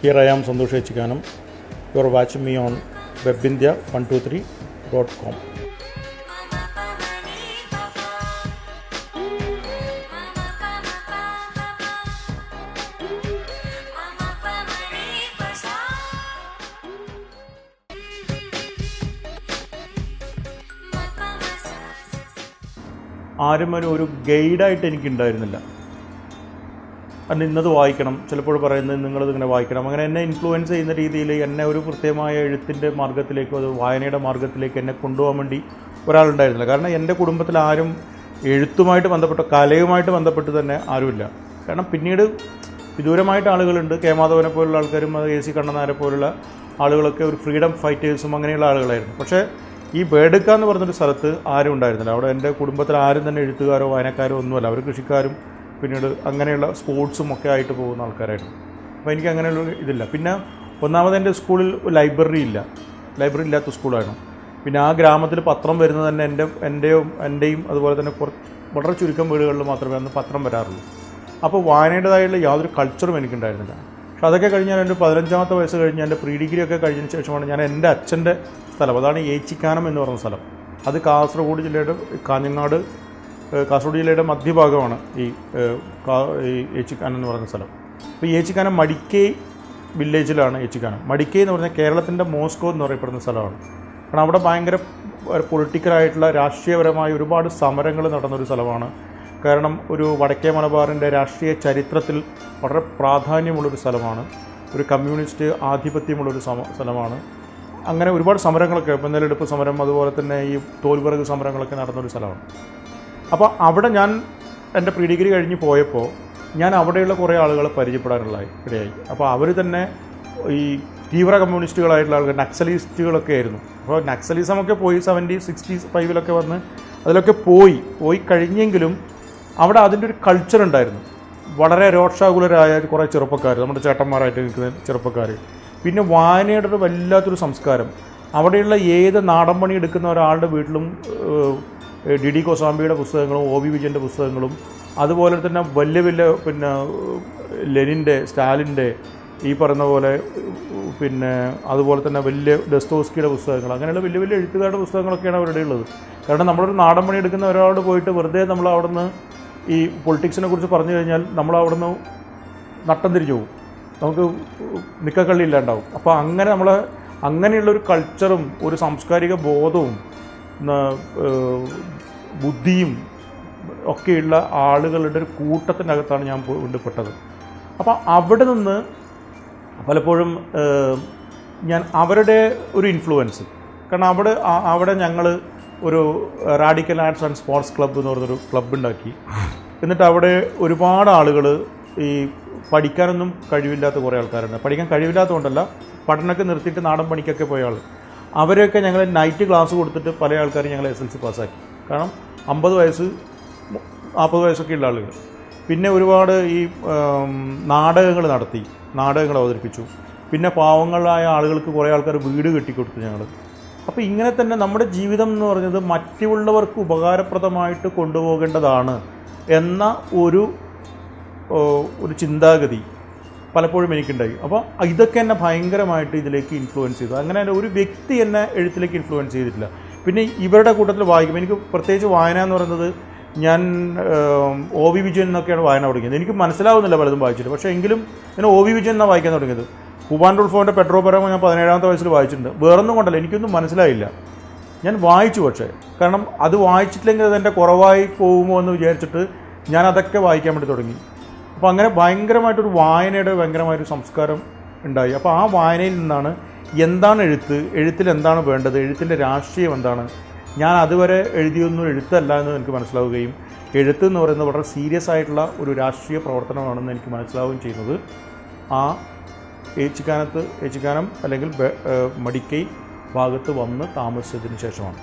Here I am, Santosh Echikanam. You are watching me on webindia123.com. ആരും ഒരു ഗൈഡായിട്ട് എനിക്കുണ്ടായിരുന്നില്ല. കാരണം ഇന്നത് വായിക്കണം, ചിലപ്പോൾ പറയുന്നത് നിങ്ങളിതിങ്ങനെ വായിക്കണം, അങ്ങനെ എന്നെ ഇൻഫ്ലുവൻസ് ചെയ്യുന്ന രീതിയിൽ എന്നെ ഒരു കൃത്യമായ എഴുത്തിൻ്റെ മാർഗ്ഗത്തിലേക്കോ അത് വായനയുടെ മാർഗ്ഗത്തിലേക്ക് എന്നെ കൊണ്ടുപോകാൻ വേണ്ടി ഒരാളുണ്ടായിരുന്നില്ല. കാരണം എൻ്റെ കുടുംബത്തിൽ ആരും എഴുത്തുമായിട്ട് ബന്ധപ്പെട്ട കലയുമായിട്ട് ബന്ധപ്പെട്ട് തന്നെ ആരുമില്ല. കാരണം പിന്നീട് വിദൂരമായിട്ട് ആളുകളുണ്ട്, കെ മാധവനെ പോലുള്ള ആൾക്കാരും എ സി കണ്ണനാരെ പോലുള്ള ആളുകളൊക്കെ ഒരു ഫ്രീഡം ഫൈറ്റേഴ്സും അങ്ങനെയുള്ള ആളുകളായിരുന്നു. പക്ഷേ ഈ ബേഡക്ക എന്ന് പറഞ്ഞൊരു സ്ഥലത്ത് ആരും ഉണ്ടായിരുന്നില്ല. അവിടെ എൻ്റെ കുടുംബത്തിൽ ആരും തന്നെ എഴുത്തുകാരോ വായനക്കാരോ ഒന്നുമല്ല. അവർ കൃഷിക്കാരും പിന്നീട് അങ്ങനെയുള്ള സ്പോർട്സും ഒക്കെ ആയിട്ട് പോകുന്ന ആൾക്കാരായിരുന്നു. അപ്പോൾ എനിക്ക് അങ്ങനെയുള്ള ഇതില്ല. പിന്നെ ഒന്നാമത് എൻ്റെ സ്കൂളിൽ ലൈബ്രറി ഇല്ലാത്ത സ്കൂളായിരുന്നു. പിന്നെ ആ ഗ്രാമത്തിൽ പത്രം വരുന്നത് തന്നെ എൻ്റെയും അതുപോലെ തന്നെ വളരെ ചുരുക്കം വീടുകളിൽ മാത്രമേ അന്ന് പത്രം വരാറുള്ളൂ. അപ്പോൾ വായനയുടേതായുള്ള യാതൊരു കൾച്ചറും എനിക്കുണ്ടായിരുന്നില്ല. പക്ഷെ അതൊക്കെ കഴിഞ്ഞ് ഞാൻ എൻ്റെ 15ാമത്തെ വയസ്സ് കഴിഞ്ഞ് എൻ്റെ പ്രീ ഡിഗ്രി ഒക്കെ കഴിഞ്ഞതിന് ശേഷമാണ് ഞാൻ എൻ്റെ അച്ഛൻ്റെ സ്ഥലം, അതാണ് ഏച്ചിക്കാനം എന്ന് പറയുന്ന സ്ഥലം. അത് കാസർഗോഡ് ജില്ലയുടെ കാസർഗോഡ് ജില്ലയുടെ മധ്യഭാഗമാണ് ഈ ഏച്ചിക്കാനം എന്ന് പറയുന്ന സ്ഥലം. അപ്പോൾ ഈ ഏച്ചിക്കാനം മടിക്കൈ വില്ലേജിലാണ് ഏച്ചിക്കാനം. മടിക്കൈ എന്ന് പറഞ്ഞാൽ കേരളത്തിൻ്റെ മോസ്കോ എന്ന് പറയപ്പെടുന്ന സ്ഥലമാണ്. കാരണം അവിടെ ഭയങ്കര പൊളിറ്റിക്കലായിട്ടുള്ള രാഷ്ട്രീയപരമായ ഒരുപാട് സമരങ്ങൾ നടന്നൊരു സ്ഥലമാണ്. കാരണം ഒരു വടക്കേ മലബാറിൻ്റെ രാഷ്ട്രീയ ചരിത്രത്തിൽ വളരെ പ്രാധാന്യമുള്ളൊരു സ്ഥലമാണ്. ഒരു കമ്മ്യൂണിസ്റ്റ് ആധിപത്യമുള്ളൊരു സ്ഥലമാണ്. അങ്ങനെ ഒരുപാട് സമരങ്ങളൊക്കെ, നെല്ലെടുപ്പ് സമരം, അതുപോലെ തന്നെ ഈ തോൽവിറക് സമരങ്ങളൊക്കെ നടന്നൊരു സ്ഥലമാണ്. അപ്പോൾ അവിടെ ഞാൻ എൻ്റെ പ്രീ ഡിഗ്രി കഴിഞ്ഞ് പോയപ്പോൾ ഞാൻ അവിടെയുള്ള കുറേ ആളുകളെ പരിചയപ്പെടാനുള്ള ഇടയായി. അപ്പോൾ അവർ തന്നെ ഈ തീവ്ര കമ്മ്യൂണിസ്റ്റുകളായിട്ടുള്ള ആളുകൾ, നക്സലിസ്റ്റുകളൊക്കെ ആയിരുന്നു. അപ്പോൾ നക്സലിസമൊക്കെ പോയി 65 വന്ന് അതിലൊക്കെ പോയി കഴിഞ്ഞെങ്കിലും അവിടെ അതിൻ്റെ ഒരു കൾച്ചർ ഉണ്ടായിരുന്നു. വളരെ രോഷാകുലരായ കുറേ ചെറുപ്പക്കാർ, നമ്മുടെ ചേട്ടന്മാരായിട്ട് നിൽക്കുന്ന ചെറുപ്പക്കാർ. പിന്നെ വായനയുടെ ഒരു വല്ലാത്തൊരു സംസ്കാരം. അവിടെയുള്ള ഏത് നാടൻ പണി എടുക്കുന്ന ഒരാളുടെ വീട്ടിലും ഡി കോസാംബിയുടെ പുസ്തകങ്ങളും OV വിജയൻ്റെ പുസ്തകങ്ങളും അതുപോലെ തന്നെ വലിയ പിന്നെ ലെനിൻ്റെ, സ്റ്റാലിൻ്റെ, ഈ പറയുന്ന പോലെ പിന്നെ അതുപോലെ തന്നെ വലിയ ഡെസ്തോസ്കിയുടെ പുസ്തകങ്ങൾ, അങ്ങനെയുള്ള വലിയ വലിയ എഴുത്തുകാരുടെ പുസ്തകങ്ങളൊക്കെയാണ് അവരുടെ ഉള്ളത്. കാരണം നമ്മളൊരു നാടൻ പണി എടുക്കുന്ന ഒരാളോട് പോയിട്ട് വെറുതെ നമ്മൾ അവിടുന്ന് ഈ പൊളിറ്റിക്സിനെ കുറിച്ച് പറഞ്ഞു കഴിഞ്ഞാൽ നമ്മൾ അവിടുന്ന് നട്ടം തിരിച്ചു പോകും, നമുക്ക് നിക്കക്കള്ളി ഇല്ലാണ്ടാവും. അപ്പോൾ അങ്ങനെയുള്ളൊരു കൾച്ചറും ഒരു സാംസ്കാരിക ബോധവും ബുദ്ധിയും ഒക്കെയുള്ള ആളുകളുടെ ഒരു കൂട്ടത്തിനകത്താണ് ഞാൻ കൊണ്ടുപെട്ടത്. അപ്പോൾ അവിടെ നിന്ന് പലപ്പോഴും ഞാൻ അവരുടെ ഒരു ഇൻഫ്ലുവൻസ്, കാരണം അവിടെ ഞങ്ങൾ ഒരു radical arts and sports club എന്ന് പറഞ്ഞൊരു ക്ലബ്ബ് ഉണ്ടാക്കി. എന്നിട്ട് അവിടെ ഒരുപാട് ആളുകൾ ഈ പഠിക്കാനൊന്നും കഴിവില്ലാത്ത കുറേ ആൾക്കാരുണ്ട്. പഠിക്കാൻ കഴിവില്ലാത്തതുകൊണ്ടല്ല, പഠനമൊക്കെ നിർത്തിയിട്ട് നാടൻ പണിക്കൊക്കെ പോയ ആൾ, അവരെയൊക്കെ ഞങ്ങൾ നൈറ്റ് ക്ലാസ് കൊടുത്തിട്ട് പല ആൾക്കാരും ഞങ്ങൾ SLC പാസ്സാക്കി. കാരണം 50 വയസ്സ് 40 വയസ്സൊക്കെ ഉള്ള ആളുകൾ. പിന്നെ ഒരുപാട് ഈ നാടകങ്ങൾ നടത്തി, നാടകങ്ങൾ അവതരിപ്പിച്ചു. പിന്നെ പാവങ്ങളായ ആളുകൾക്ക് കുറേ ആൾക്കാർ വീട് കെട്ടിക്കൊടുത്തു ഞങ്ങൾ. അപ്പോൾ ഇങ്ങനെ തന്നെ നമ്മുടെ ജീവിതം എന്ന് പറഞ്ഞത് മറ്റുള്ളവർക്ക് ഉപകാരപ്രദമായിട്ട് കൊണ്ടുപോകേണ്ടതാണ് എന്ന ഒരു ചിന്താഗതി പലപ്പോഴും എനിക്കുണ്ടായി. അപ്പോൾ ഇതൊക്കെ എന്നെ ഭയങ്കരമായിട്ട് ഇതിലേക്ക് ഇൻഫ്ലുവൻസ് ചെയ്തു. അങ്ങനെ ഒരു വ്യക്തി എന്നെ എഴുത്തിലേക്ക് ഇൻഫ്ലുവൻസ് ചെയ്തിട്ടില്ല. പിന്നെ ഇവരുടെ കൂട്ടത്തിൽ വായിക്കും. എനിക്ക് പ്രത്യേകിച്ച് വായന എന്ന് പറയുന്നത്, ഞാൻ OV വിജയൻ എന്നൊക്കെയാണ് വായന തുടങ്ങിയത്. എനിക്ക് മനസ്സിലാവുന്നില്ല പലതും വായിച്ചിട്ട്, പക്ഷേ എങ്കിലും ഞാൻ OV വിജയൻ എന്നാണ് വായിക്കാൻ തുടങ്ങിയത്. ഹുവാൻ റുൾഫോൻ്റെ പെട്രോ പരമോ ഞാൻ 17ാമത്തെ വയസ്സിൽ വായിച്ചിട്ടുണ്ട്. വേറൊന്നും കൊണ്ടല്ല, എനിക്കൊന്നും മനസ്സിലായില്ല. ഞാൻ വായിച്ചു, പക്ഷേ കാരണം അത് വായിച്ചിട്ടില്ലെങ്കിൽ അതെൻ്റെ കുറവായി പോകുമോ എന്ന് വിചാരിച്ചിട്ട് ഞാൻ അതൊക്കെ വായിക്കാൻ വേണ്ടി തുടങ്ങി. അപ്പോൾ അങ്ങനെ ഭയങ്കരമായിട്ടൊരു വായനയുടെ ഭയങ്കരമായൊരു സംസ്കാരം ഉണ്ടായി. അപ്പോൾ ആ വായനയിൽ നിന്നാണ് എന്താണ് എഴുത്തിൽ എന്താണ് വേണ്ടത്, എഴുത്തിൻ്റെ രാഷ്ട്രീയം എന്താണ്. ഞാൻ അതുവരെ എഴുതിയൊന്നും എഴുത്തല്ല എന്ന് എനിക്ക് മനസ്സിലാവുകയും എഴുത്ത് എന്ന് പറയുന്നത് വളരെ സീരിയസ് ആയിട്ടുള്ള ഒരു രാഷ്ട്രീയ പ്രവർത്തനമാണെന്ന് എനിക്ക് മനസ്സിലാവുകയും ചെയ്യുന്നത് ആ ഏച്ചിക്കാനം അല്ലെങ്കിൽ മടിക്കൈ ഭാഗത്ത് വന്ന് താമസിച്ചതിന് ശേഷമാണ്.